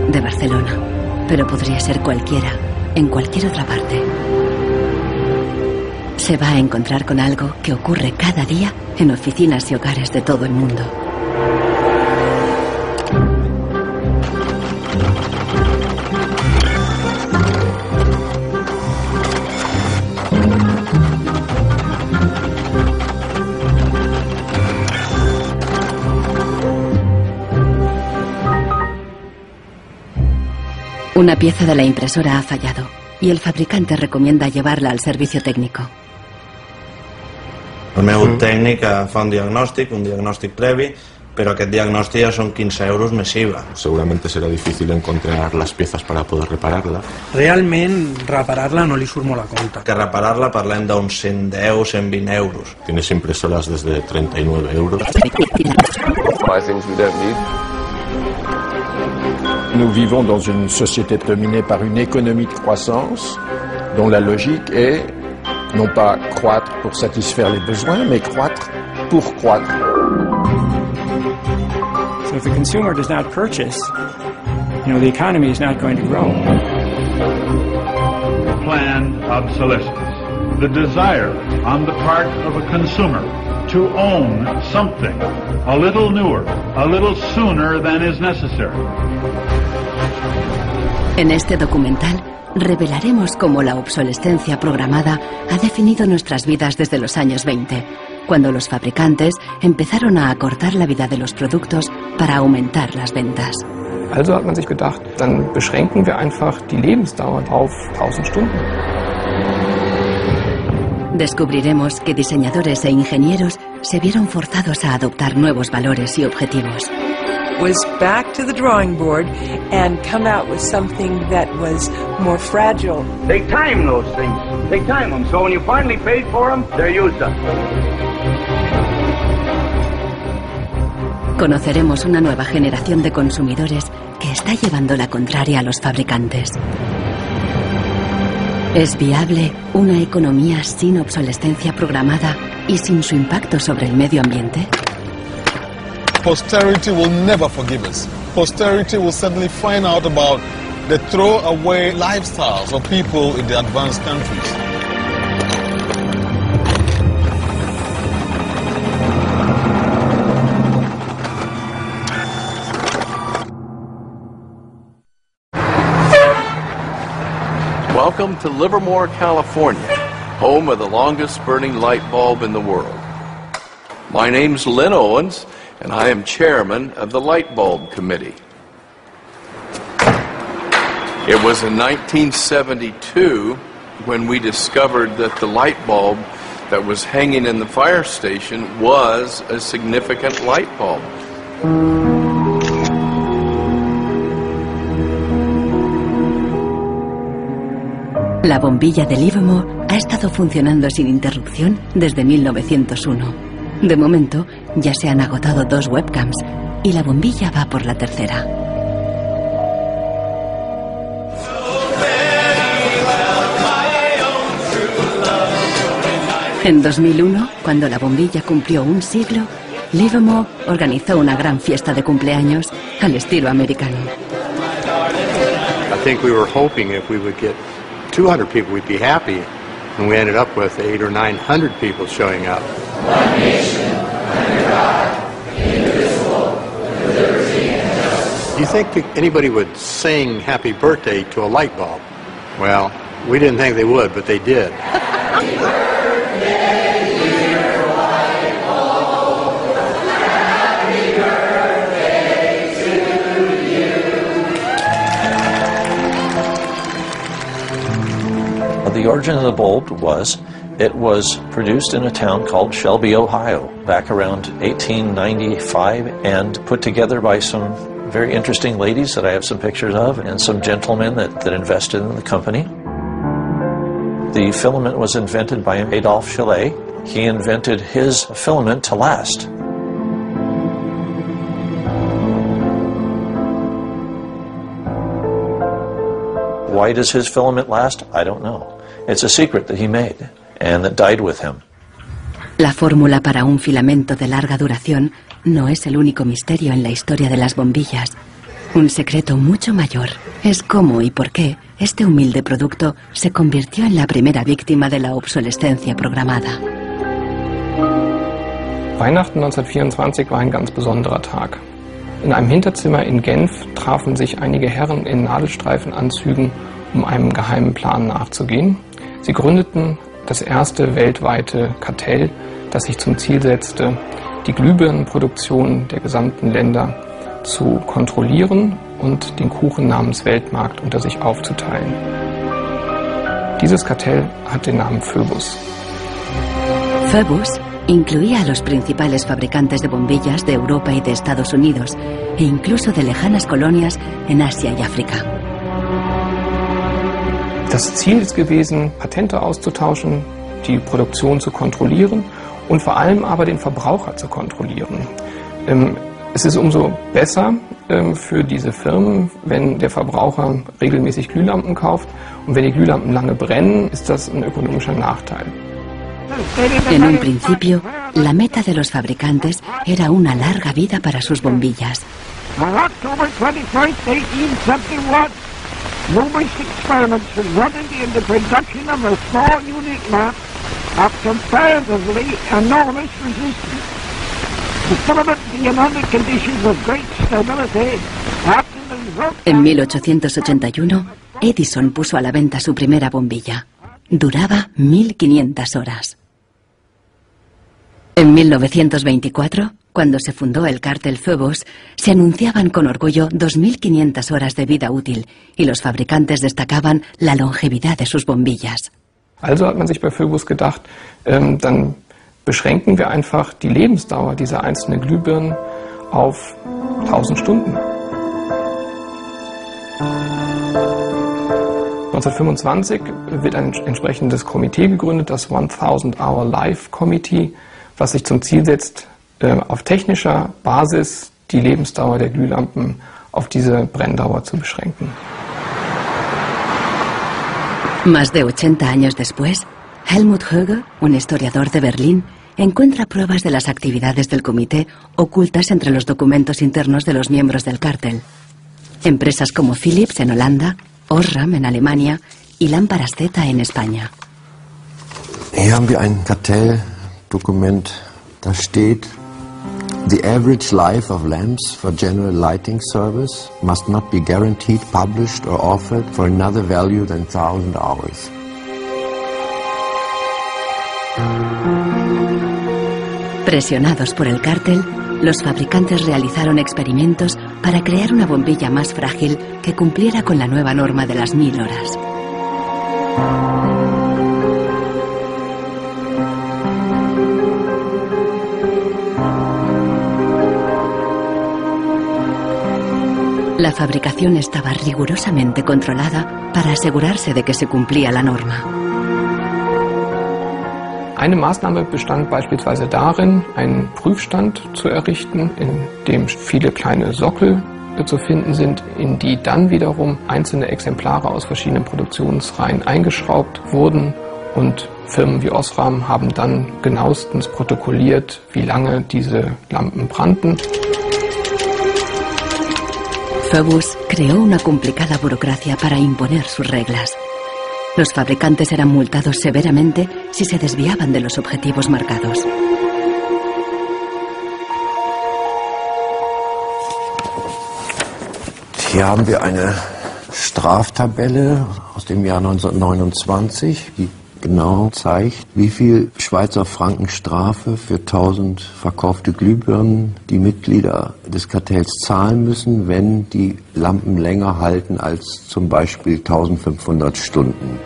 de Barcelona, pero podría ser cualquiera, en cualquier otra parte. Se va a encontrar con algo que ocurre cada día en oficinas y hogares de todo el mundo. Una pieza de la impresora ha fallado y el fabricante recomienda llevarla al servicio técnico. El meu tècnic fa un diagnòstic previ, pero aquest diagnòstic ja són 15 euros més IVA. Seguramente será difícil encontrar las piezas para poder repararla. Realment, reparar-la no li surt molt a compte. Que reparar-la parlem d'uns 110, 120 euros. Tienes impresoras desde 39 euros. Buy things we don't need. Nous vivons dans une société dominée par une économie de croissance dont la logique est non pas croître pour satisfaire les besoins, mais croître pour croître. So if the consumer does not purchase, the economy is not going to grow. Planned obsolescence. The desire on the part of a consumer to own something a little newer, a little sooner than is necessary. En este documental revelaremos cómo la obsolescencia programada ha definido nuestras vidas desde los años 20, cuando los fabricantes empezaron a acortar la vida de los productos para aumentar las ventas. Also hat man sich gedacht, dann beschränken wir einfach die Lebensdauer auf 1000 Stunden. Descubriremos que diseñadores e ingenieros se vieron forzados a adoptar nuevos valores y objetivos. Was back to the drawing board and come out with something that was more fragile. Take time, those things. Take time them. So when you finally paid for them, they're used up. Conoceremos una nueva generación de consumidores que está llevando la contraria a los fabricantes. ¿Es viable una economía sin obsolescencia programada y sin su impacto sobre el medio ambiente? Posterity will never forgive us. Posterity will suddenly find out about the throwaway lifestyles of people in the advanced countries. Welcome to Livermore, California, home of the longest burning light bulb in the world. My name's Lynn Owens, and I am chairman of the Light Bulb Committee. It was in 1972 when we discovered that the light bulb that was hanging in the fire station was a significant light bulb. La bombilla de Livermore ha estado funcionando sin interrupción desde 1901. De momento, ya se han agotado 2 webcams y la bombilla va por la tercera. En 2001, cuando la bombilla cumplió un siglo, Livermore organizó una gran fiesta de cumpleaños al estilo americano. I think we were hoping if we would get 200 people we'd be happy, and we ended up with 800 or 900 people showing up. One nation, under God, indivisible, with liberty and justice. Do you think anybody would sing happy birthday to a light bulb? Well, we didn't think they would, but they did. The origin of the bulb was, it was produced in a town called Shelby, Ohio, back around 1895 and put together by some very interesting ladies that I have some pictures of and some gentlemen that invested in the company. The filament was invented by Adolphe Chaillet. He invented his filament to last. Why does his filament last? I don't know. It's a secret that he made and that died with him. La fórmula para un filamento de larga duración no es el único misterio en la historia de las bombillas. Un secreto mucho mayor es cómo y por qué este humilde producto se convirtió en la primera víctima de la obsolescencia programada. Weihnachten 1924 war ein ganz besonderer Tag. In einem Hinterzimmer in Genf trafen sich einige Herren in Nadelstreifenanzügen, um einem geheimen Plan nachzugehen. Sie gründeten das erste weltweite Kartell, das sich zum Ziel setzte, die Glühbirnenproduktion der gesamten Länder zu kontrollieren und den Kuchen namens Weltmarkt unter sich aufzuteilen. Dieses Kartell hat den Namen Phoebus. Phoebus incluía a los principales fabricantes de bombillas de Europa y de Estados Unidos, e incluso de lejanas colonias en Asia y África. Das Ziel ist gewesen, Patente auszutauschen, die Produktion zu kontrollieren und vor allem aber den Verbraucher zu kontrollieren. Es ist umso besser für diese Firmen, wenn der Verbraucher regelmäßig Glühlampen kauft, und wenn die Glühlampen lange brennen, ist das ein ökonomischer Nachteil. En un principio, la meta de los fabricantes era una larga vida para sus bombillas. On October 21st, 1871, numerous experiments resulted in the production of a small unique lamp of comparatively enormous resistance. The filament being under conditions of great stability after the result. En 1881, Edison puso a la venta su primera bombilla. Duraba 1500 horas. En 1924, cuando se fundó el cártel Phoebus, se anunciaban con orgullo 2500 horas de vida útil y los fabricantes destacaban la longevidad de sus bombillas. Also hat man sich bei Phoebus gedacht, dann beschränken wir einfach die Lebensdauer dieser einzelnen Glühbirnen auf 1000 Stunden. 1925 wird ein entsprechendes Komitee gegründet, das 1000 Hour Life Committee, was sich zum Ziel setzt, auf technischer Basis die Lebensdauer der Glühlampen auf diese Brenndauer zu beschränken. Más de 80 años después, Helmut Höge, un historiador de Berlín, encuentra pruebas de las actividades del comité ocultas entre los documentos internos de los miembros del cártel. Empresas como Philips en Holanda, Osram en Alemania y Lámparas Z en España. Hier haben wir ein Kartelldokument, da steht: The average life of lamps for general lighting service must not be guaranteed, published or offered for another value than 1000 hours. Presionados por el cártel, los fabricantes realizaron experimentos para crear una bombilla más frágil que cumpliera con la nueva norma de las 1000 horas. La fabricación estaba rigurosamente controlada para asegurarse de que se cumplía la norma. Eine Maßnahme bestand beispielsweise darin, einen Prüfstand zu errichten, in dem viele kleine Sockel zu finden sind, in die dann wiederum einzelne Exemplare aus verschiedenen Produktionsreihen eingeschraubt wurden, und Firmen wie Osram haben dann genauestens protokolliert, wie lange diese Lampen brannten. Phoebus creó una complicada burocracia para imponer sus reglas. Los fabricantes eran multados severamente si se desviaban de los objetivos marcados. Hier haben wir eine Straftabelle aus dem Jahr 1929, die genau zeigt, wie viel Schweizer Franken Strafe für 1000 verkaufte Glühbirnen die Mitglieder des Kartells zahlen müssen, wenn die Lampen länger halten als zum Beispiel 1500 Stunden.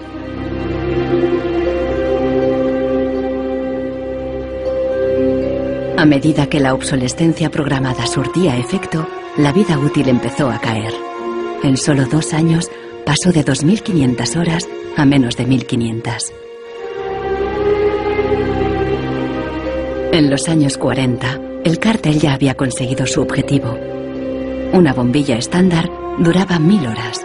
A medida que la obsolescencia programada surtía efecto, la vida útil empezó a caer. En solo 2 años pasó de 2500 horas a menos de 1500. En los años 40, el cártel ya había conseguido su objetivo. Una bombilla estándar duraba 1000 horas.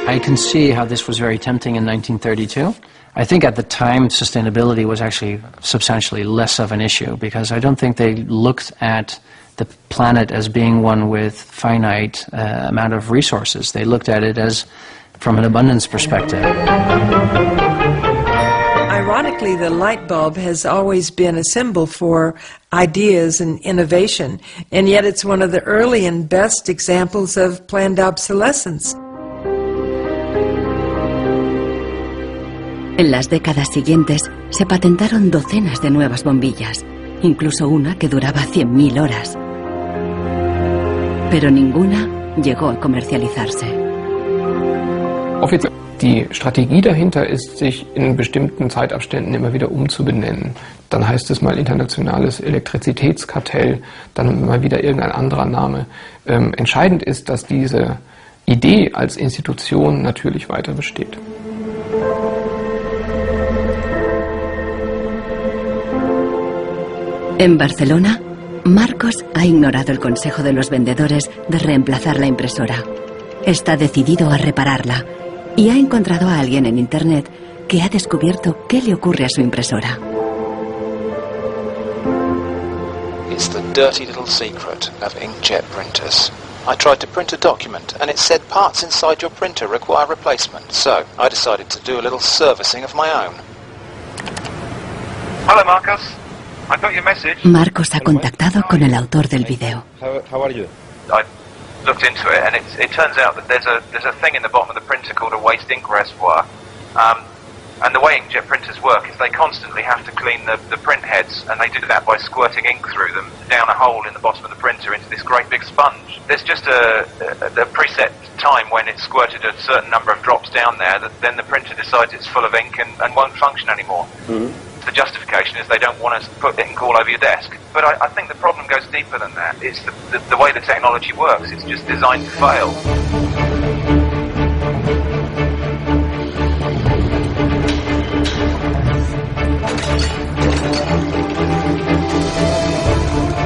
I can see how this was very tempting in 1932. I think at the time sustainability was actually substantially less of an issue, because I don't think they looked at the planet as being one with finite amount of resources. They looked at it as from an abundance perspective. Ironically, the light bulb has always been a symbol for ideas and innovation, and yet it's one of the early and best examples of planned obsolescence. En las décadas siguientes se patentaron docenas de nuevas bombillas, incluso una que duraba 100.000 horas. Pero ninguna llegó a comercializarse. Offiziell, die Strategie dahinter ist, sich in bestimmten Zeitabständen immer wieder umzubenennen. Dann heißt es mal internationales Elektrizitätskartell, dann mal wieder irgendein anderer Name. Entscheidend ist, dass diese Idee als Institution natürlich weiter besteht. En Barcelona, Marcos ha ignorado el consejo de los vendedores de reemplazar la impresora. Está decidido a repararla y ha encontrado a alguien en Internet que ha descubierto qué le ocurre a su impresora. It's the dirty little secret of inkjet printers. I tried to print a document and it said parts inside your printer require replacement, so I decided to do a little servicing of my own. Hello, Marcus. I got your message. Marcos ha contactado con el autor del video. How are you? I looked into it, and it turns out that there's a thing in the bottom of the printer called a waste ink reservoir. And the way inkjet printers work is they constantly have to clean the print heads, and they do that by squirting ink through them down a hole in the bottom of the printer into this great big sponge. There's just a preset time when it's squirted a certain number of drops down there that then the printer decides it's full of ink and won't function anymore. Mm-hmm. The justification is they don't want us to put ink all over your desk. But I think the problem goes deeper than that. It's the way the technology works. It's just designed to fail.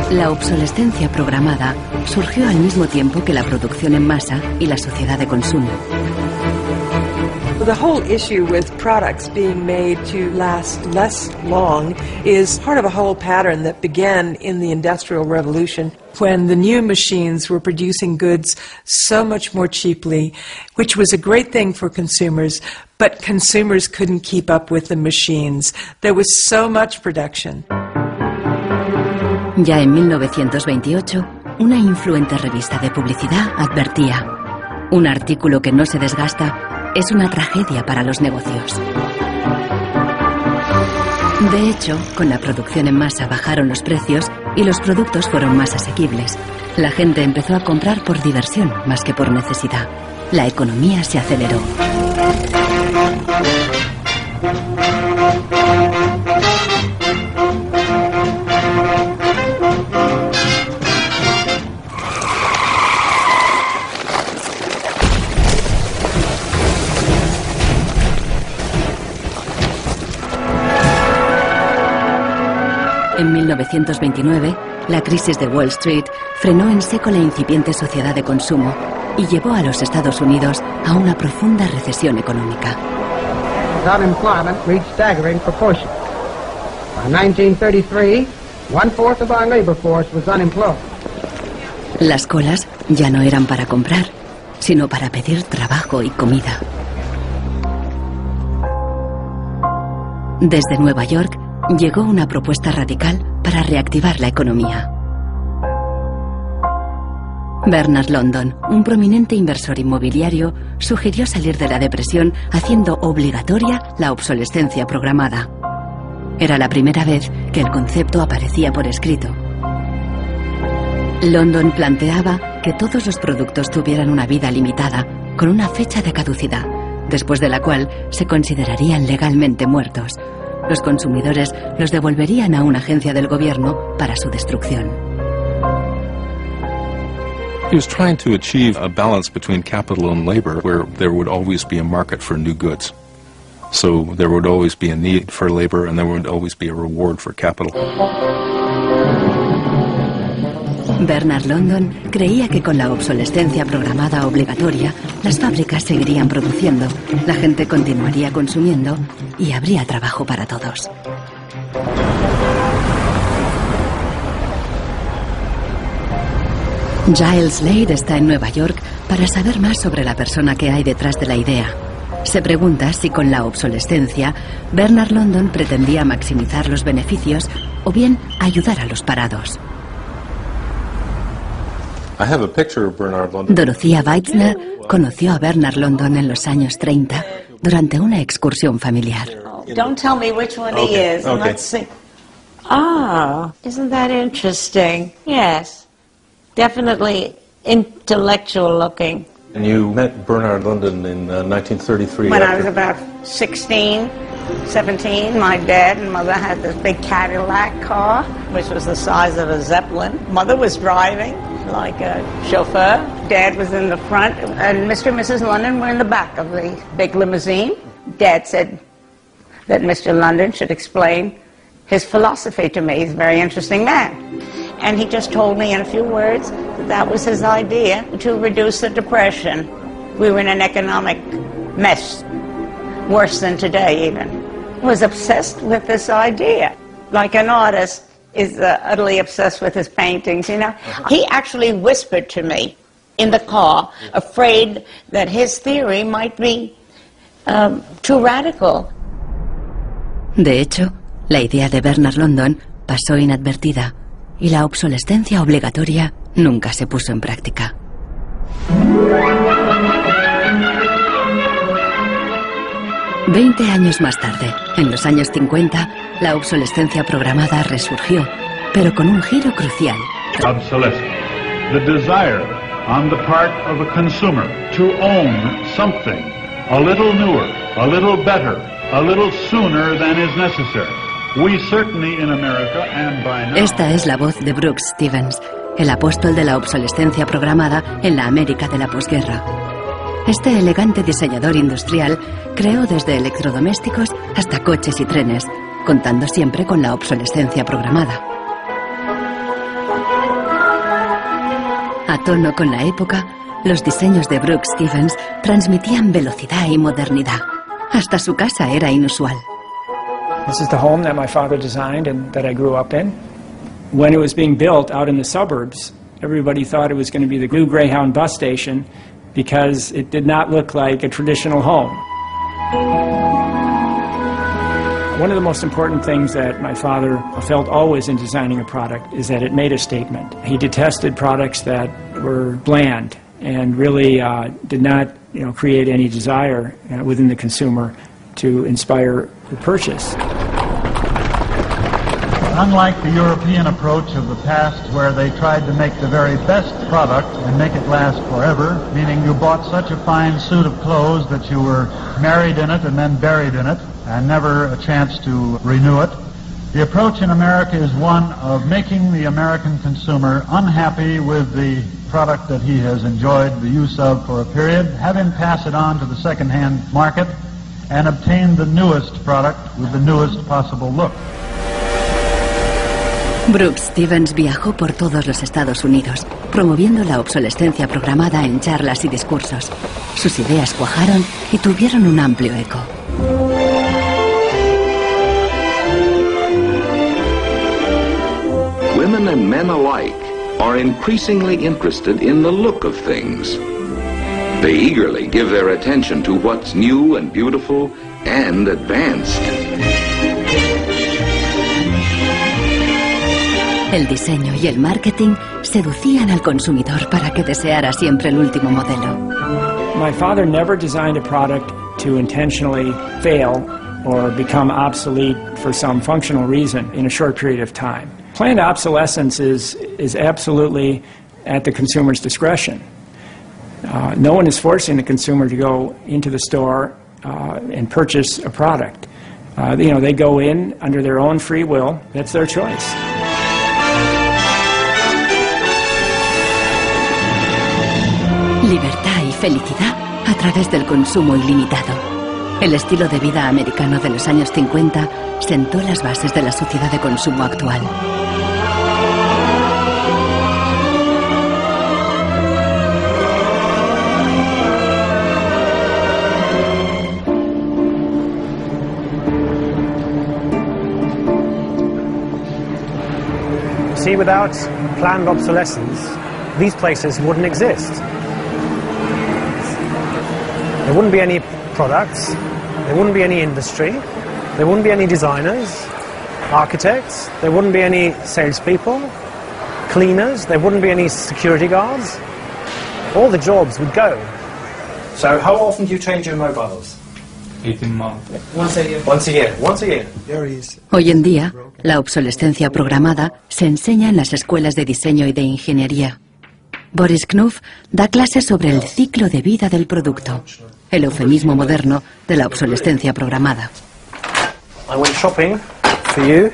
La obsolescencia programada surgió al mismo tiempo que la producción en masa y la sociedad de consumo. The whole issue with products being made to last less long is part of a whole pattern that began in the Industrial Revolution, when the new machines were producing goods so much more cheaply, which was a great thing for consumers, but consumers couldn't keep up with the machines. There was so much production. Ya en 1928, una influente revista de publicidad advertía: un artículo que no se desgasta es una tragedia para los negocios. De hecho, con la producción en masa bajaron los precios y los productos fueron más asequibles. La gente empezó a comprar por diversión más que por necesidad. La economía se aceleró. En 1929, la crisis de Wall Street frenó en seco la incipiente sociedad de consumo y llevó a los Estados Unidos a una profunda recesión económica. Unemployment reached staggering proportions. By 1933, 1/4 of our labor force was unemployed. Las colas ya no eran para comprar, sino para pedir trabajo y comida. Desde Nueva York llegó una propuesta radical para reactivar la economía. Bernard London, un prominente inversor inmobiliario, sugirió salir de la depresión haciendo obligatoria la obsolescencia programada. Era la primera vez que el concepto aparecía por escrito. London planteaba que todos los productos tuvieran una vida limitada, con una fecha de caducidad, después de la cual se considerarían legalmente muertos. Los consumidores los devolverían a una agencia del gobierno para su destrucción. He was trying to achieve a balance between capital and labor where there would always be a market for new goods. So there would always be a need for labor and there would always be a reward for capital. Bernard London creía que con la obsolescencia programada obligatoria, las fábricas seguirían produciendo, la gente continuaría consumiendo y habría trabajo para todos. Giles Slade está en Nueva York para saber más sobre la persona que hay detrás de la idea. Se pregunta si con la obsolescencia Bernard London pretendía maximizar los beneficios o bien ayudar a los parados. Dorothea Weitzner conoció a Bernard London en los años 30 durante una excursión familiar. Don't tell me which one he is. And let's see. Ah, isn't that interesting? Yes. Definitely intellectual looking. And you met Bernard London in 1933. When I was about 16, 17, my dad and mother had this big Cadillac car, which was the size of a Zeppelin. Mother was driving like a chauffeur. Dad was in the front, and Mr. and Mrs. London were in the back of the big limousine. Dad said that Mr. London should explain his philosophy to me. He's a very interesting man. And he just told me in a few words that that was his idea to reduce the depression. We were in an economic mess, worse than today even. He was obsessed with this idea. Like an artist is utterly obsessed with his paintings, you know. He actually whispered to me in the car, afraid that his theory might be too radical. De hecho, la idea de Bernard London pasó inadvertida y la obsolescencia obligatoria nunca se puso en práctica. Veinte años más tarde, en los años 50, la obsolescencia programada resurgió, pero con un giro crucial. Obsolescence. The desire on the part of a consumer to own something a little newer, a little better, a little sooner than is necessary. We certainly in America and by now. Esta es la voz de Brooks Stevens, el apóstol de la obsolescencia programada en la América de la posguerra. Este elegante diseñador industrial creó desde electrodomésticos hasta coches y trenes, contando siempre con la obsolescencia programada. A tono con la época, los diseños de Brooks Stevens transmitían velocidad y modernidad. Hasta su casa era inusual. This is the home that my father designed and that I grew up in. When it was being built out in the suburbs, everybody thought it was going to be the new Greyhound bus station because it did not look like a traditional home. One of the most important things that my father felt always in designing a product is that it made a statement. He detested products that were bland and really did not, create any desire within the consumer to inspire the purchase. Unlike the European approach of the past where they tried to make the very best product and make it last forever, meaning you bought such a fine suit of clothes that you were married in it and then buried in it and never a chance to renew it, the approach in America is one of making the American consumer unhappy with the product that he has enjoyed the use of for a period, have him pass it on to the second-hand market, and obtain the newest product with the newest possible look. Brooks Stevens viajó por todos los Estados Unidos, promoviendo la obsolescencia programada en charlas y discursos. Sus ideas cuajaron y tuvieron un amplio eco. Women and men alike are increasingly interested in the look of things. They eagerly give their attention to what's new and beautiful and advanced. El diseño y el marketing seducían al consumidor para que deseara siempre el último modelo. My father never designed a product to intentionally fail or become obsolete for some functional reason in a short period of time. Planned obsolescence is absolutely at the consumer's discretion. No one is forcing the consumer to go into the store and purchase a product. They go in under their own free will. That's their choice. Libertad y felicidad a través del consumo ilimitado. El estilo de vida americano de los años 50 sentó las bases de la sociedad de consumo actual. See, without planned obsolescence, these places wouldn't exist. There wouldn't be any products, there wouldn't be any industry, there wouldn't be any designers, architects, there wouldn't be any salespeople, cleaners, there wouldn't be any security guards. All the jobs would go. So how often do you change your mobiles? 18 months. Once a year. Once a year. Once a year. Hoy en día, la obsolescencia programada se enseña en las escuelas de diseño y de ingeniería. Boris Knuff da clases sobre el ciclo de vida del producto, el eufemismo moderno de la obsolescencia programada. I went shopping for you.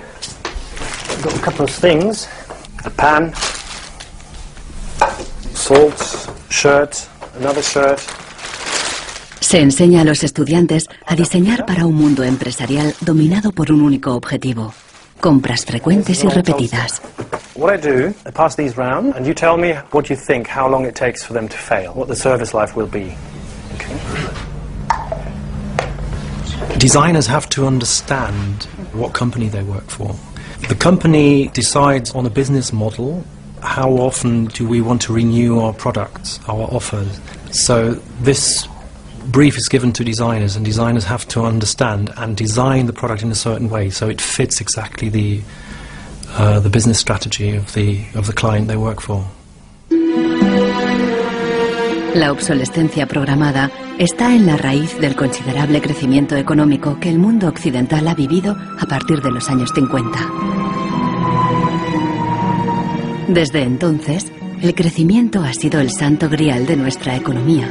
Got a couple of things. A pan, salt, shirt, another shirt. Se enseña a los estudiantes a diseñar para un mundo empresarial dominado por un único objetivo: compras frecuentes y repetidas. What I do, I pass these round, and you tell me what you think, how long it takes for them to fail, what the service life will be. Okay. Designers have to understand what company they work for. The company decides on a business model, how often do we want to renew our products, our offers. So this brief is given to designers, and designers have to understand and design the product in a certain way so it fits exactly the business strategy of the client they work for. La obsolescencia programada está en la raíz del considerable crecimiento económico que el mundo occidental ha vivido a partir de los años 50. Desde entonces, el crecimiento ha sido el santo grial de nuestra economía.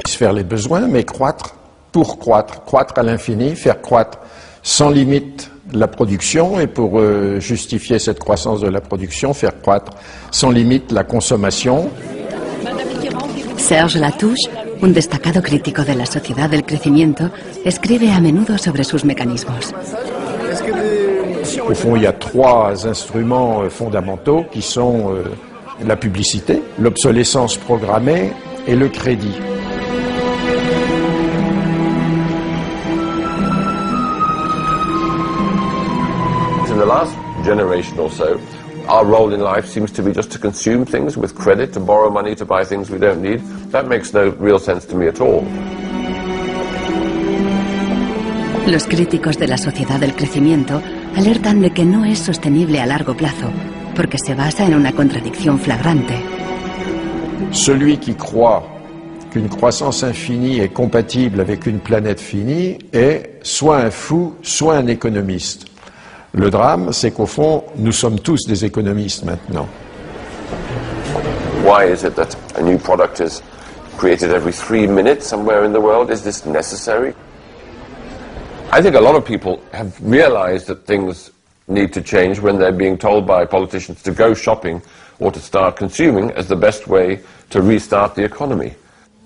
Faire les besoins, mais croître pour croître, croître à l'infini, faire croître sans limite la production, et pour justifier cette croissance de la production, faire croître sans limite la consommation. Serge Latouche, un destacado crítico de la sociedad del crecimiento, escribe a menudo sobre sus mecanismos. Au fond, il y a trois instruments fondamentaux qui sont la publicité, l'obsolescence programmée et le crédit. In the last generation or so, our role in life seems to be just to consume things with credit, to borrow money to buy things we don't need. That makes no real sense to me at all. Los críticos de la sociedad del crecimiento alertan de que no es sostenible a largo plazo, porque se basa en una contradicción flagrante. Celui qui croit qu'une croissance infinie est compatible avec une planète finie est soit un fou, soit un économiste. Le drame, c'est qu'au fond, nous sommes tous des économistes maintenant. Why is it that a new product is created every 3 minutes somewhere in the world? Is this necessary? I think a lot of people have realized that things need to change when they're being told by politicians to go shopping or to start consuming as the best way to restart the economy.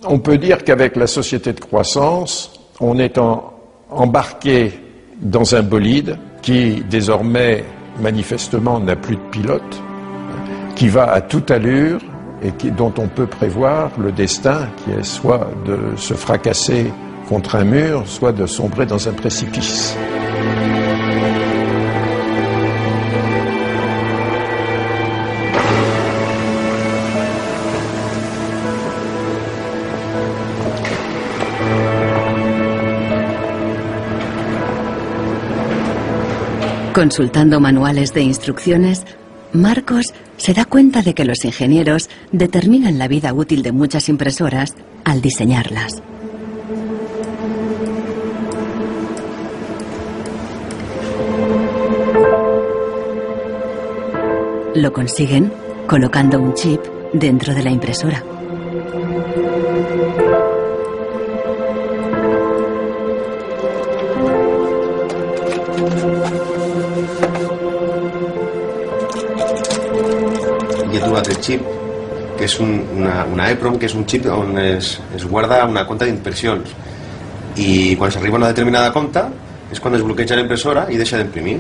On peut dire qu'avec la société de croissance, on est embarqué dans un bolide qui désormais manifestement n'a plus de pilote, qui va à toute allure et dont on peut prévoir le destin qui est soit de se fracasser contre un mur, soit de sombrer dans un précipice. Consultando manuales de instrucciones, Marcos se da cuenta de que los ingenieros determinan la vida útil de muchas impresoras al diseñarlas. Lo consiguen colocando un chip dentro de la impresora. I he trobat el xip, que és una EEPROM, que és un xip on es guarda una compta d'impressions. I quan s'arriba a una determinada compta és quan es bloqueja la impressora i deixa d'imprimir.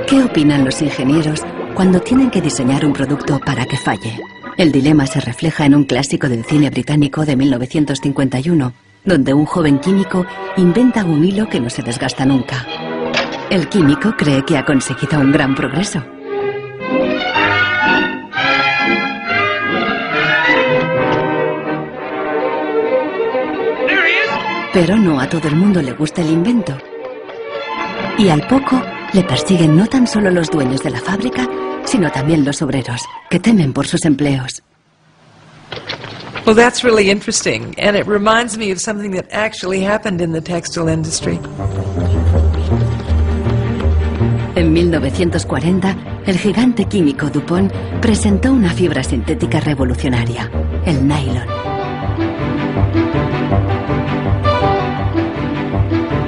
¿Qué opinan los ingenieros cuando tienen que diseñar un producto para que falle? El dilema se refleja en un clásico del cine británico de 1951, donde un joven químico inventa un hilo que no se desgasta nunca. El químico cree que ha conseguido un gran progreso. Pero no a todo el mundo le gusta el invento. Y al poco le persiguen no tan solo los dueños de la fábrica, sino también los obreros, que temen por sus empleos. Well, that's really interesting, and it reminds me of something that actually happened in the textile industry. En 1940, el gigante químico DuPont presentó una fibra sintética revolucionaria, el nylon.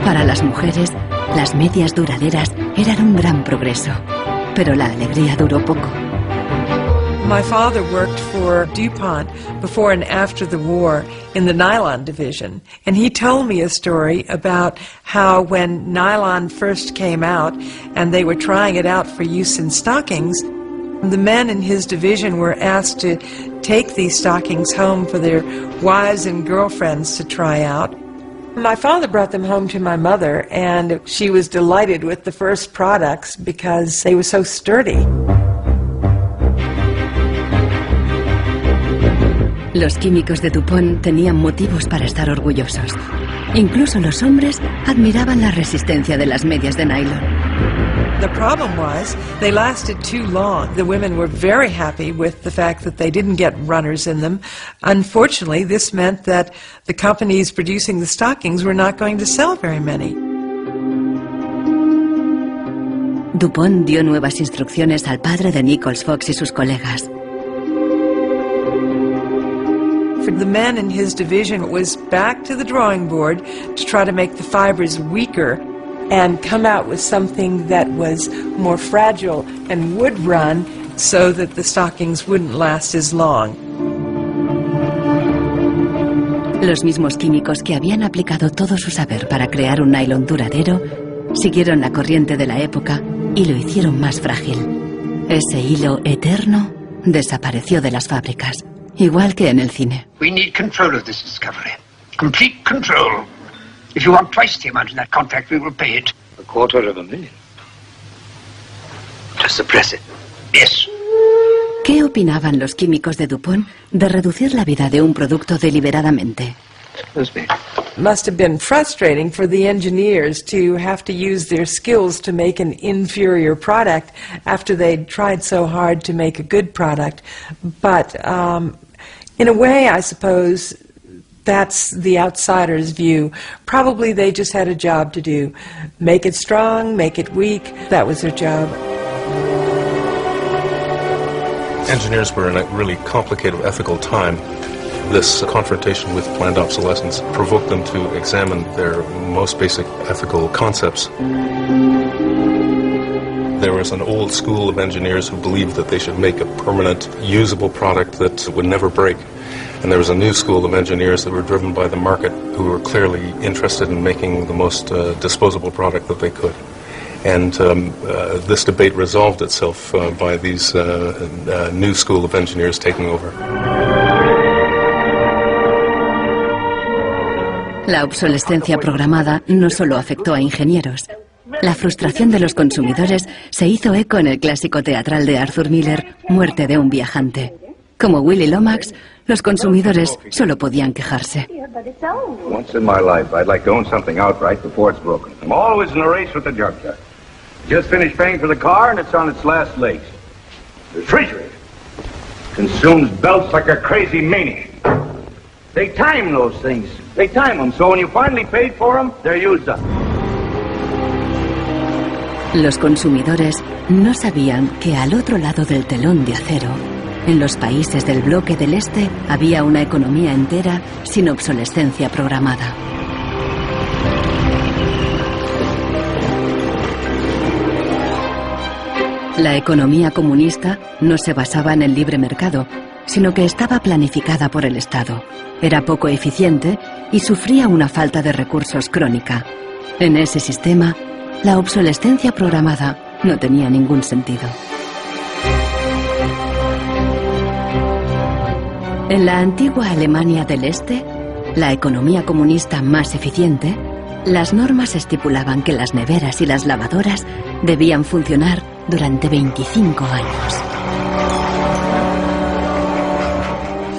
Para las mujeres, las medias duraderas eran un gran progreso, pero la alegría duró poco. My father worked for DuPont before and after the war in the nylon division, and he told me a story about how when nylon first came out and they were trying it out for use in stockings, the men in his division were asked to take these stockings home for their wives and girlfriends to try out. My father brought them home to my mother, and she was delighted with the first products because they were so sturdy. Los químicos de DuPont tenían motivos para estar orgullosos. Incluso los hombres admiraban la resistencia de las medias de nylon. The problem was they lasted too long. The women were very happy with the fact that they didn't get runners in them. Unfortunately, this meant that the companies producing the stockings were not going to sell very many. DuPont dio nuevas instrucciones al padre de Nichols Fox y sus colegas. For the men in his division, it was back to the drawing board to try to make the fibers weaker and come out with something that was more fragile and would run so that the stockings wouldn't last as long. Los mismos químicos que habían aplicado todo su saber para crear un nylon duradero siguieron la corriente de la época y lo hicieron más frágil. Ese hilo eterno desapareció de las fábricas, igual que en el cine. We need control of this discovery. Complete control. If you want twice the amount in that contract, we will pay it. $250,000. To suppress it. Yes. ¿Qué opinaban los químicos de DuPont de reducir la vida de un producto deliberadamente? Must have been frustrating for the engineers to have to use their skills to make an inferior product after they'd tried so hard to make a good product. But in a way, I suppose that's the outsider's view. Probably they just had a job to do. Make it strong, make it weak. That was their job. Engineers were in a really complicated ethical time. This confrontation with planned obsolescence provoked them to examine their most basic ethical concepts. There was an old school of engineers who believed that they should make a permanent, usable product that would never break. And there was a new school of engineers that were driven by the market who were clearly interested in making the most disposable product that they could. And this debate resolved itself by these new school of engineers taking over. La obsolescencia programada no solo afectó a ingenieros. La frustración de los consumidores se hizo eco en el clásico teatral de Arthur Miller, Muerte de un viajante. Como Willy Lomax, los consumidores solo podían quejarse. Once in my life, I'd like to own something outright before it's broken. I'm always in a race with the junkyard. Just finished paying for the car and it's on its last legs. The refrigerator consumes belts like a crazy maniac. They time those things. They time them, so when you finally paid for them, they're used up. Los consumidores no sabían que al otro lado del telón de acero, en los países del bloque del Este, había una economía entera sin obsolescencia programada. La economía comunista no se basaba en el libre mercado, sino que estaba planificada por el Estado. Era poco eficiente y sufría una falta de recursos crónica. En ese sistema, la obsolescencia programada no tenía ningún sentido. En la antigua Alemania del Este, la economía comunista más eficiente, las normas estipulaban que las neveras y las lavadoras debían funcionar durante 25 años.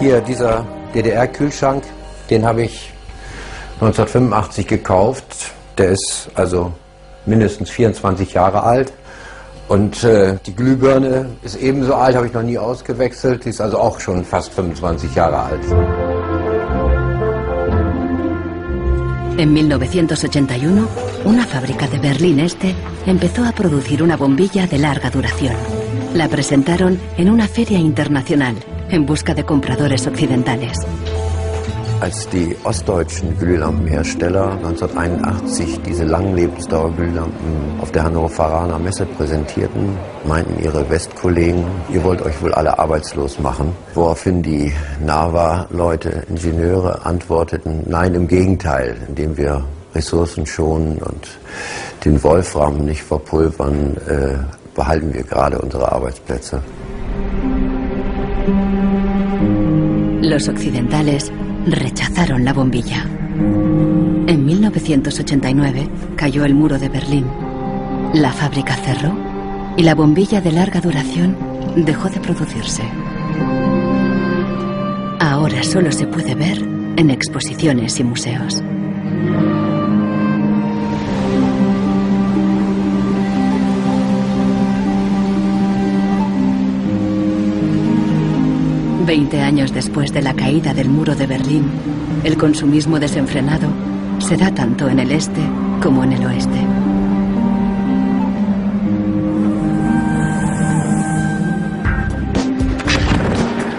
Hier dieser DDR-Kühlschrank, den habe ich 1985 gekauft. Der ist also mindestens 24 Jahre alt. Und die Glühbirne ist ebenso alt, habe ich noch nie ausgewechselt. Die ist also auch schon fast 25 Jahre alt. En 1981, una fábrica de Berlín Este empezó a producir una bombilla de larga duración. La presentaron en una feria internacional en busca de compradores occidentales. Als die ostdeutschen Glühlampenhersteller 1981 diese Langlebensdauerglühlampen auf der Hannoveraner Messe präsentierten, meinten ihre Westkollegen, ihr wollt euch wohl alle arbeitslos machen. Woraufhin die NAVA-Leute, Ingenieure, antworteten, nein, im Gegenteil, indem wir Ressourcen schonen und den Wolfram nicht verpulvern, behalten wir gerade unsere Arbeitsplätze. Los occidentales rechazaron la bombilla. En 1989 cayó el muro de Berlín. La fábrica cerró y la bombilla de larga duración dejó de producirse. Ahora solo se puede ver en exposiciones y museos. Veinte años después de la caída del muro de Berlín, el consumismo desenfrenado se da tanto en el este como en el oeste.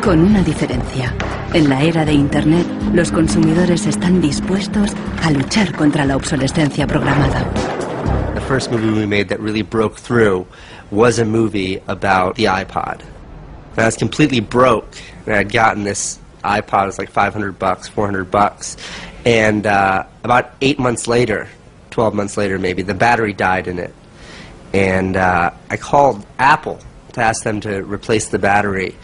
Con una diferencia. En la era de Internet, los consumidores están dispuestos a luchar contra la obsolescencia programada. The first movie we made that really broke through was a movie about the iPod. And I was completely broke, and I had gotten this iPod. It was like $500, $400, and about 8 months later, 12 months later maybe, the battery died in it. And I called Apple to ask them to replace the battery.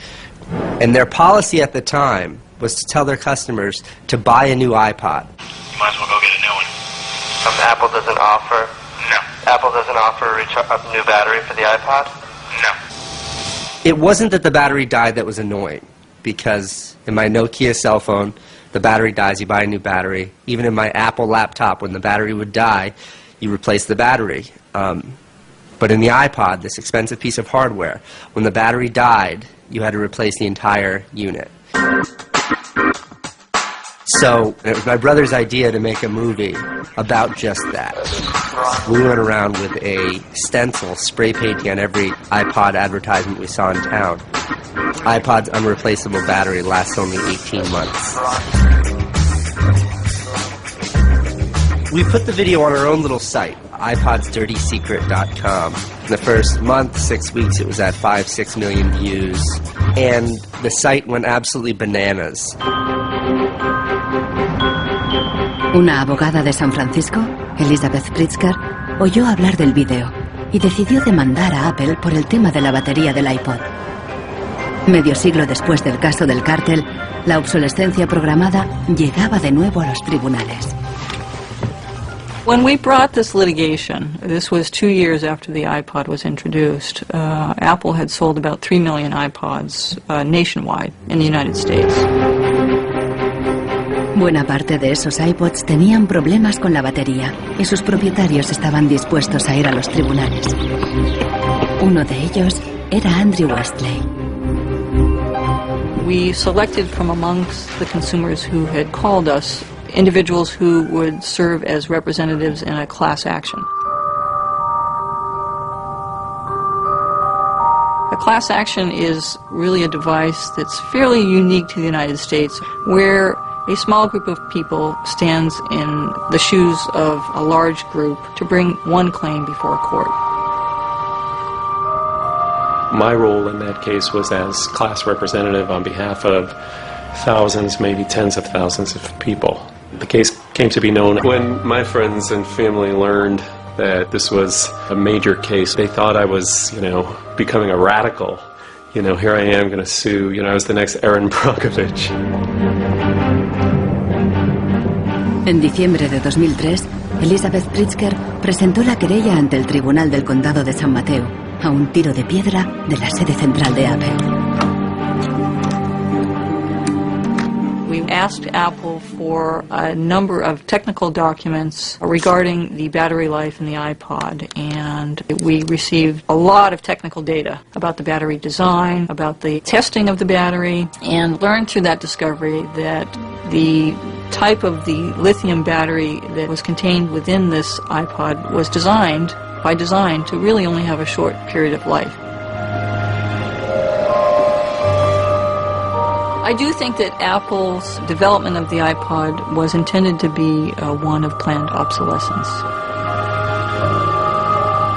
And their policy at the time was to tell their customers to buy a new iPod. You might as well go get a new one. Apple doesn't offer? No. Apple doesn't offer a new battery for the iPod? No. It wasn't that the battery died that was annoying, because in my Nokia cell phone, the battery dies, you buy a new battery. Even in my Apple laptop, when the battery would die, you replace the battery. But in the iPod, this expensive piece of hardware, when the battery died, you had to replace the entire unit. So it was my brother's idea to make a movie about just that. We went around with a stencil, spray painting on every iPod advertisement we saw in town. iPod's unreplaceable battery lasts only 18 months. We put the video on our own little site, iPodsDirtySecret.com. In the first month, 6 weeks, it was at 5-6 million views, and the site went absolutely bananas. Una abogada de San Francisco, Elizabeth Pritzker, oyó hablar del vídeo y decidió demandar a Apple por el tema de la batería del iPod. Medio siglo después del caso del cártel, la obsolescencia programada llegaba de nuevo a los tribunales. When we brought this litigation, this was 2 years after the iPod was introduced, Apple had sold about 3 million iPods nationwide in the United States. Buena parte de esos iPods tenían problemas con la batería y sus propietarios estaban dispuestos a ir a los tribunales. Uno de ellos era Andrew Westley. We selected from amongst the consumers who had called us individuals who would serve as representatives in a class action. A class action is really a device that's fairly unique to the United States, where a small group of people stands in the shoes of a large group to bring one claim before a court. My role in that case was as class representative on behalf of thousands, maybe tens of thousands of people. The case came to be known when my friends and family learned that this was a major case. They thought I was, becoming a radical You know, here I am going to sue, you know, I was the next Aaron Brockovich. En diciembre de 2003, Elizabeth Pritzker presentó la querella ante el Tribunal del Condado de San Mateo, a un tiro de piedra de la sede central de Apple. We asked Apple for a number of technical documents regarding the battery life in the iPod, and we received a lot of technical data about the battery design, about the testing of the battery, and learned through that discovery that the type of the lithium battery that was contained within this iPod was designed, by design, to really only have a short period of life. I do think that Apple's development of the iPod was intended to be one of planned obsolescence.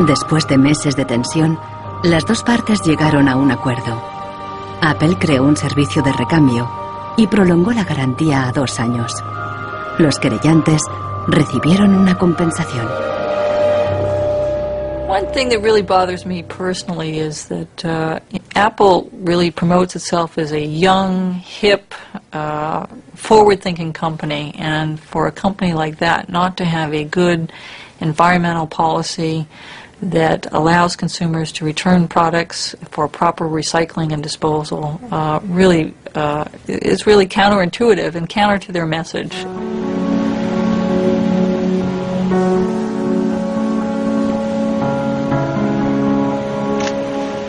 Después de meses de tensión, las dos partes llegaron a un acuerdo. Apple creó un servicio de recambio y prolongó la garantía a 2 años. Los querellantes recibieron una compensación. One thing that really bothers me personally is that Apple really promotes itself as a young, hip, forward-thinking company, and for a company like that not to have a good environmental policy that allows consumers to return products for proper recycling and disposal really is really counterintuitive and counter to their message.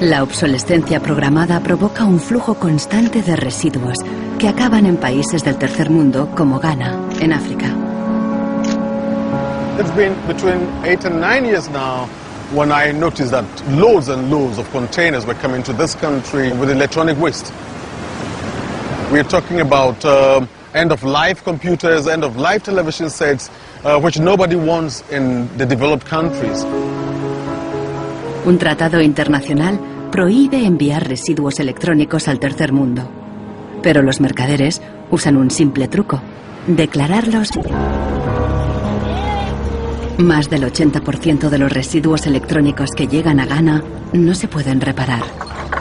La obsolescencia programada provoca un flujo constante de residuos que acaban en países del tercer mundo como Ghana, en África. It's been between 8 and 9 years now when I noticed that loads and loads of containers were coming to this country with electronic waste. We're talking about end-of-life computers, end-of-life television sets, which nobody wants in the developed countries. Un tratado internacional prohíbe enviar residuos electrónicos al tercer mundo. Pero los mercaderes usan un simple truco: declararlos. Más del 80% de los residuos electrónicos que llegan a Ghana no se pueden reparar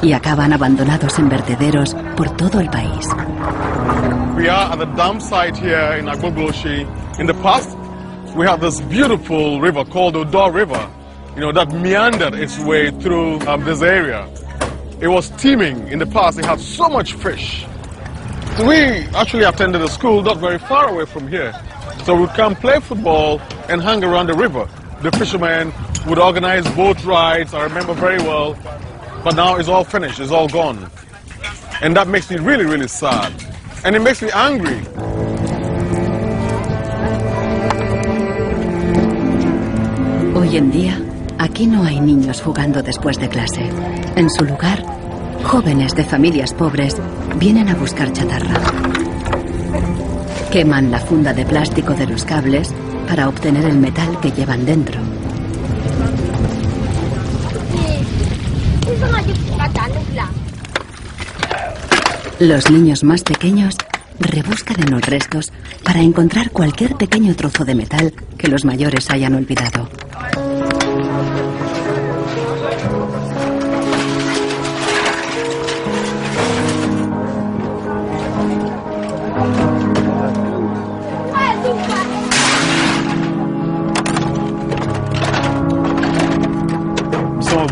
y acaban abandonados en vertederos por todo el país. We are at the dump site here in Agbogboshi. In the past, we had this beautiful river called the Odor River, that meandered its way through this area. It was teeming. In the past, it had so much fish. So we actually attended a school not very far away from here. So we'd come play football and hang around the river. The fishermen would organize boat rides, I remember very well. But now it's all finished, it's all gone. And that makes me really, really sad. And it makes me angry. Hoy en día, aquí no hay niños jugando después de clase. En su lugar, jóvenes de familias pobres vienen a buscar chatarra. Queman la funda de plástico de los cables para obtener el metal que llevan dentro. Los niños más pequeños rebuscan en los restos para encontrar cualquier pequeño trozo de metal que los mayores hayan olvidado.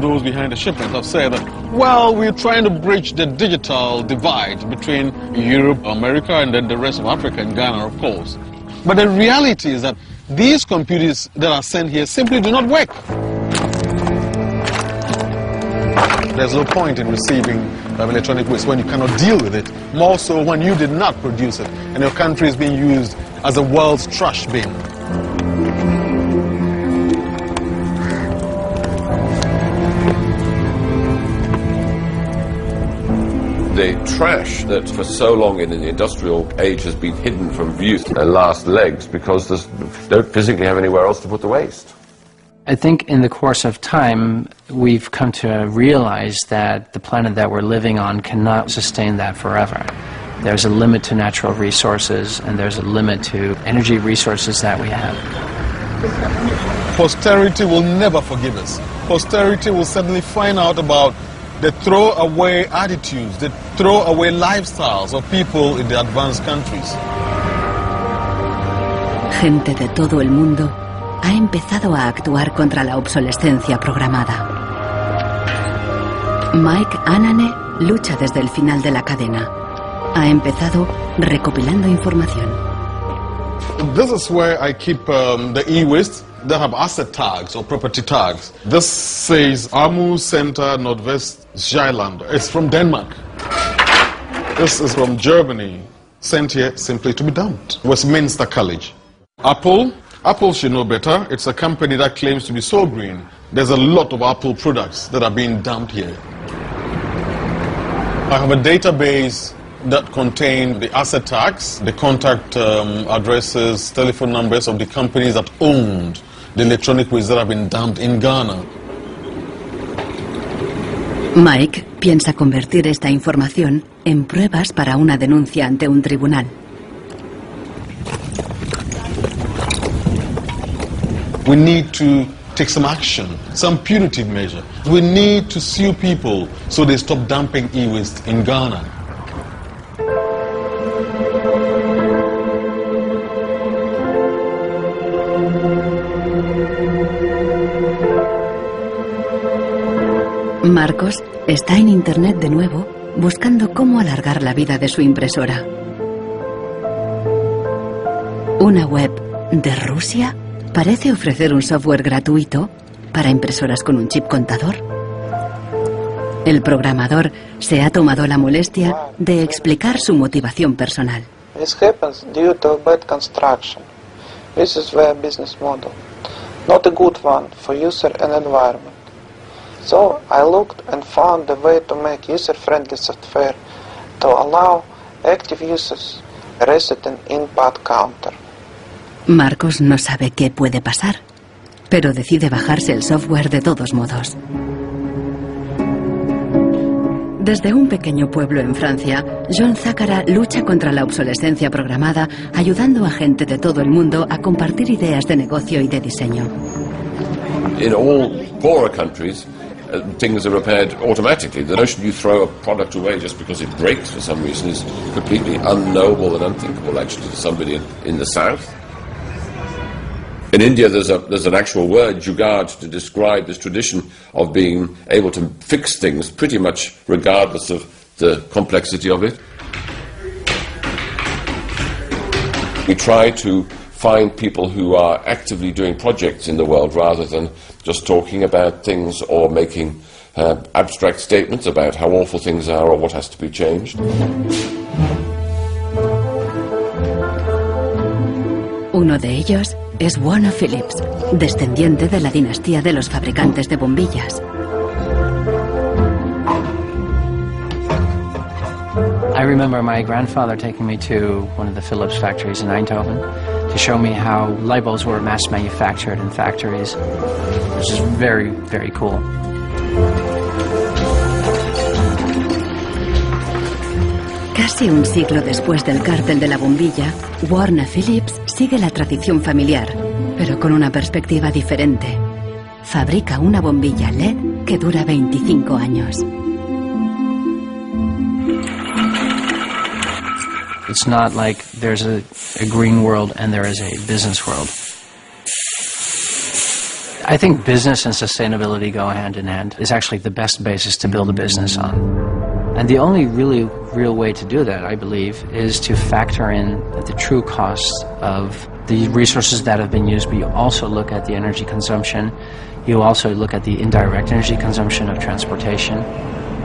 Those behind the shipment have said that, well, we're trying to bridge the digital divide between Europe, America, and then the rest of Africa and Ghana, of course. But the reality is that these computers that are sent here simply do not work. There's no point in receiving electronic waste when you cannot deal with it, more so when you did not produce it and your country is being used as the world's trash bin. The trash that for so long in the industrial age has been hidden from view last legs because they don't physically have anywhere else to put the waste. I think in the course of time we've come to realize that the planet that we're living on cannot sustain that forever. There's a limit to natural resources and there's a limit to energy resources that we have. Posterity will never forgive us. Posterity will suddenly find out about They throw away attitudes, they throw away lifestyles of people in the advanced countries. Gente de todo el mundo ha empezado a actuar contra la obsolescencia programada. Mike Anane lucha desde el final de la cadena. Ha empezado recopilando información. This is where I keep the e-waste that have asset tags or property tags. This says Amu Center Nordvest Jylland. It's from Denmark. This is from Germany. Sent here simply to be dumped. Westminster College. Apple should know better. It's a company that claims to be so green. There's a lot of Apple products that are being dumped here. I have a database that contain the asset tags, the contact addresses, telephone numbers of the companies that owned the electronic waste that have been dumped in Ghana. Mike piensa convertir esta información en pruebas para una denuncia ante un tribunal. We need to take some action, some punitive measure. We need to sue people so they stop dumping e-waste in Ghana. Marcos está en internet de nuevo buscando cómo alargar la vida de su impresora. Una web de Rusia parece ofrecer un software gratuito para impresoras con un chip contador. El programador se ha tomado la molestia de explicar su motivación personal. This happens due to bad construction. This is their business model, not a good one for user and environment. So I looked and found a way to make user-friendly software to allow active users reset an input counter. Marcos no sabe qué puede pasar, pero decide bajarse el software de todos modos. Desde un pequeño pueblo en Francia, John Zachara lucha contra la obsolescencia programada, ayudando a gente de todo el mundo a compartir ideas de negocio y de diseño. In all poorer countries, things are repaired automatically. The notion you throw a product away just because it breaks for some reason is completely unknowable and unthinkable, actually, to somebody in the south. In India, there's an actual word, jugaad, to describe this tradition of being able to fix things pretty much regardless of the complexity of it. We try to find people who are actively doing projects in the world rather than just talking about things or making abstract statements about how awful things are or what has to be changed. Uno de ellos es Buona Phillips, descendiente de la dinastía de los fabricantes de bombillas. I remember my grandfather taking me to one of the Philips factories in Eindhoven to show me how light bulbs were mass manufactured in factories, which is very, very cool. Casi un siglo después del cártel de la bombilla, Buona Phillips sigue la tradición familiar, pero con una perspectiva diferente. Fabrica una bombilla LED que dura 25 años. It's not like there's a green world and there is a business world. I think business and sustainability go hand in hand. It's actually the best basis to build a business on. And the only really real way to do that, I believe, is to factor in the true costs of the resources that have been used, but you also look at the energy consumption, you also look at the indirect energy consumption of transportation.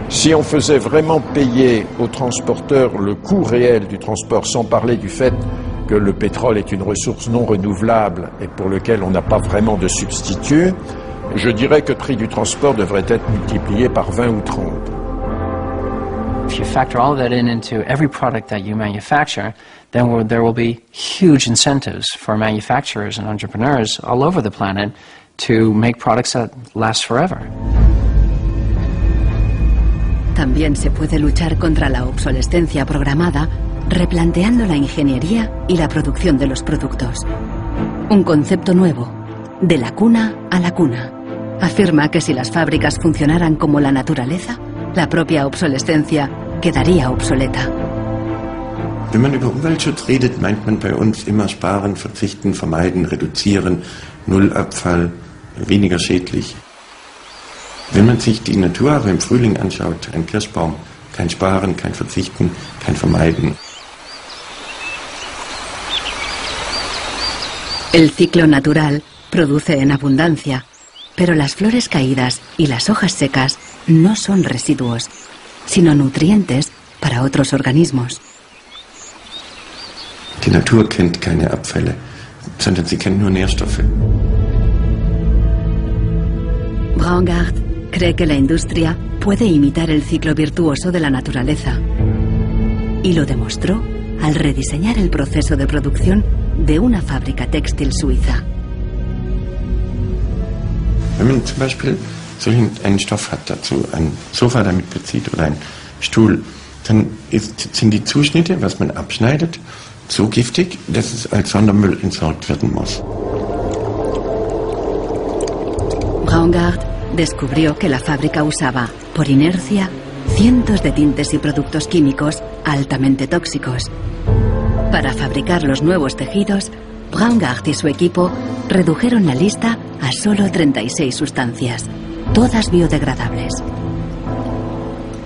Si on faisait vraiment payer aux transporteurs le coût réel du transport, sans parler du fait que le pétrole est une ressource non renouvelable et pour lequel on n'a pas vraiment de substitut, je dirais que le prix du transport devrait être multiplié par 20 ou 30. If you factor all of that into every product that you manufacture, then there will be huge incentives for manufacturers and entrepreneurs all over the planet to make products that last forever. También se puede luchar contra la obsolescencia programada replanteando la ingeniería y la producción de los productos. Un concepto nuevo, de la cuna a la cuna. Afirma que si las fábricas funcionaran como la naturaleza, La propia obsolescencia quedaría obsoleta. Wenn man über Umweltschutz redet, meint man bei uns immer sparen, verzichten, vermeiden, reduzieren, Nullabfall, weniger schädlich. Wenn man sich die Natur aber im Frühling anschaut, ein Kirschbaum, kein Sparen, kein Verzichten, kein Vermeiden. El ciclo natural produce en abundancia, pero las flores caídas y las hojas secas no son residuos, sino nutrientes para otros organismos. Die Natur kennt keine Abfälle, sondern sie kennt nur Nährstoffe. Braungart cree que la industria puede imitar el ciclo virtuoso de la naturaleza. Y lo demostró al rediseñar el proceso de producción de una fábrica textil suiza. Wenn man zum Beispiel einen Stoff hat, dazu ein Sofa damit bezieht oder einen Stuhl, dann sind die Zuschnitte, was man abschneidet, so giftig, dass es als Sondermüll entsorgt werden muss. Braungart descubrió que la fábrica usaba, por inercia, cientos de tintes y productos químicos altamente tóxicos. Para fabricar los nuevos tejidos, Braungart y su equipo redujeron la lista a solo 36 sustancias, todas biodegradables.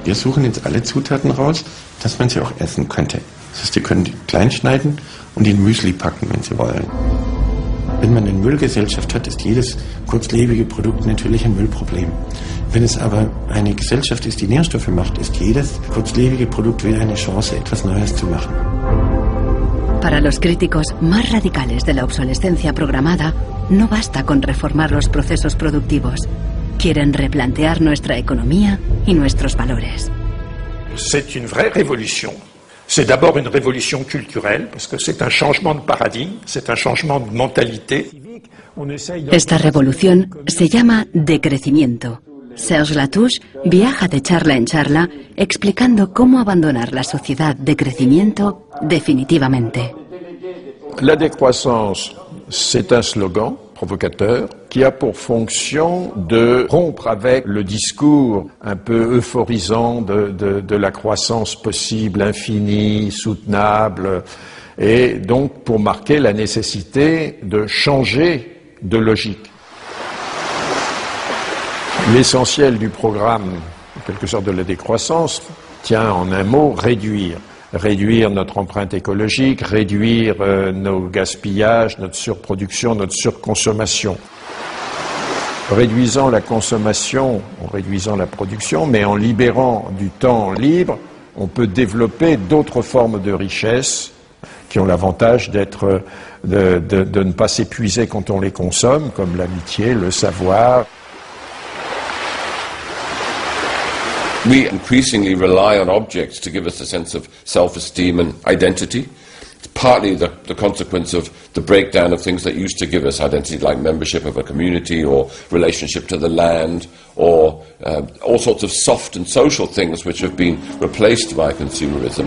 Wir suchen jetzt alle Zutaten raus, dass man sie auch essen könnte. Das heißt, Sie können die klein schneiden und in Müsli packen, wenn Sie wollen. Wenn man eine Müllgesellschaft hat, ist jedes kurzlebige Produkt natürlich ein Müllproblem. Wenn es aber eine Gesellschaft ist, die Nährstoffe macht, ist jedes kurzlebige Produkt wieder eine Chance, etwas Neues zu machen. Para los críticos más radicales de la obsolescencia programada, no basta con reformar los procesos productivos. Quieren replantear nuestra economía y nuestros valores. C'est une vraie révolution. C'est d'abord une révolution culturelle, parce que c'est un changement de paradigme, c'est un changement de mentalité. Esta revolución se llama decrecimiento. Serge Latouche viaja de charla en charla explicando cómo abandonar la sociedad de crecimiento definitivamente. La décroissance, c'est un slogan provocateur qui a pour fonction de rompre avec le discours un peu euphorisant de la croissance possible, infinie, soutenable, et donc pour marquer la nécessité de changer de logique. L'essentiel du programme, en quelque sorte de la décroissance, tient en un mot réduire. Réduire notre empreinte écologique, réduire nos gaspillages, notre surproduction, notre surconsommation. Réduisant la consommation, en réduisant la production, mais en libérant du temps libre, on peut développer d'autres formes de richesse qui ont l'avantage de ne pas s'épuiser quand on les consomme, comme l'amitié, le savoir. We increasingly rely on objects to give us a sense of self-esteem and identity. It's partly the consequence of the breakdown of things that used to give us identity, like membership of a community or relationship to the land, or all sorts of soft and social things which have been replaced by consumerism.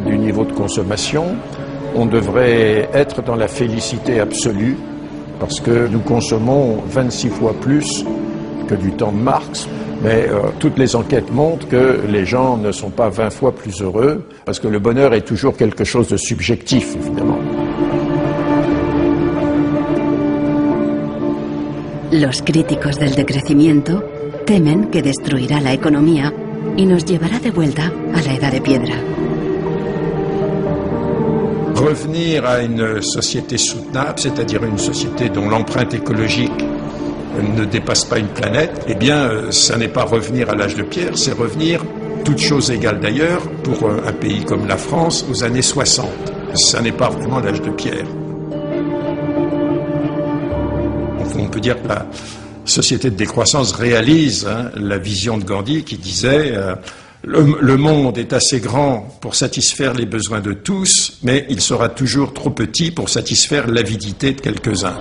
Du niveau de consommation, on devrait être dans la félicité absolue, parce que nous consommons 26 fois plus que du temps de Marx, mais toutes les enquêtes montrent que les gens ne sont pas 20 fois plus heureux, parce que le bonheur est toujours quelque chose de subjectif, évidemment. Los críticos del decrecimiento temen que destruirá la economía y nos llevará de vuelta a la edad de piedra. Revenir à une société soutenable, c'est-à-dire une société dont l'empreinte écologique ne dépasse pas une planète, eh bien, ça n'est pas revenir à l'âge de pierre, c'est revenir, toutes choses égales d'ailleurs, pour un pays comme la France, aux années 60. Ça n'est pas vraiment l'âge de pierre. On peut dire que la société de décroissance réalise la vision de Gandhi qui disait le monde est assez grand pour satisfaire les besoins de tous, mais il sera toujours trop petit pour satisfaire l'avidité de quelques-uns.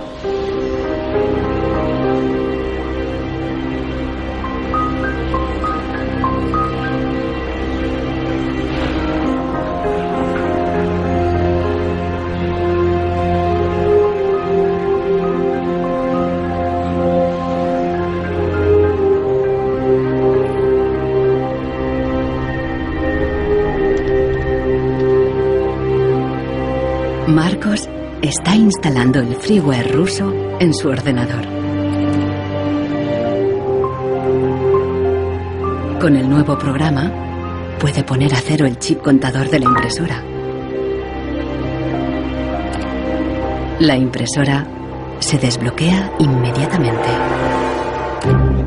está instalando el freeware ruso en su ordenador. Con el nuevo programa, puede poner a cero el chip contador de la impresora. La impresora se desbloquea inmediatamente.